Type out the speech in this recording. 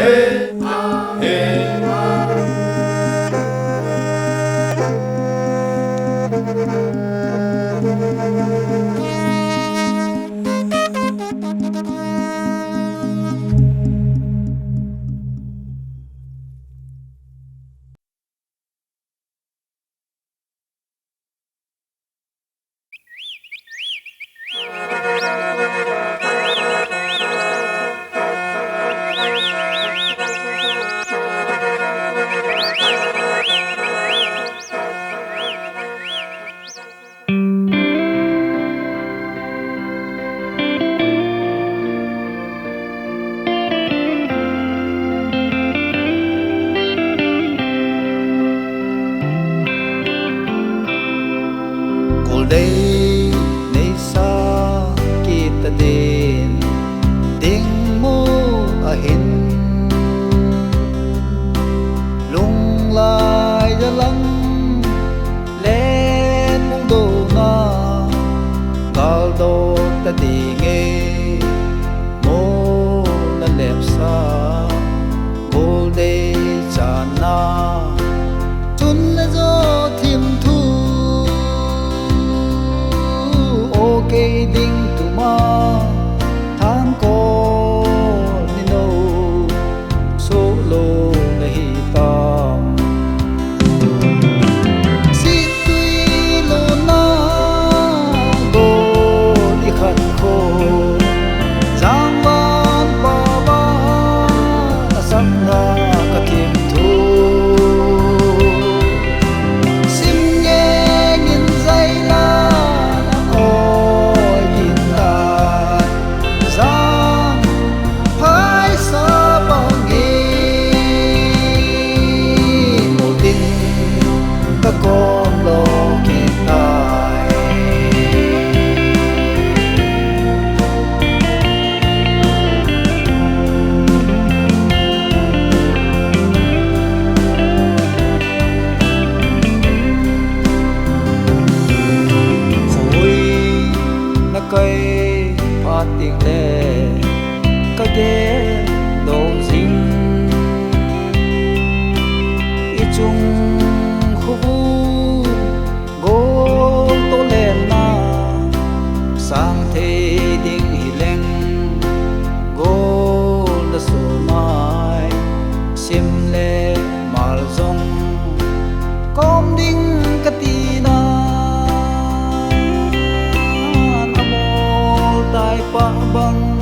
Day nay sa kita din ting mo ahin lung lai da lang len mong do na gal do ta dinge mo na lep sa Gold day cha na chun na zo thim thu cây đinh tụ ma tháng cô ni nô số lô này tam xin tuy lô na cô đi khăn khô giang van ba ba sắc nga cả thêm thu sim nghe nghìn dây la con lo kịp tài khối na cây phát tiếng lệ cái ghế đồ dính ít chung khu gỗ tô lên na sang thế đinh hi leng gỗ là số mai sim le mal zong com đinh katina amol tai pa bang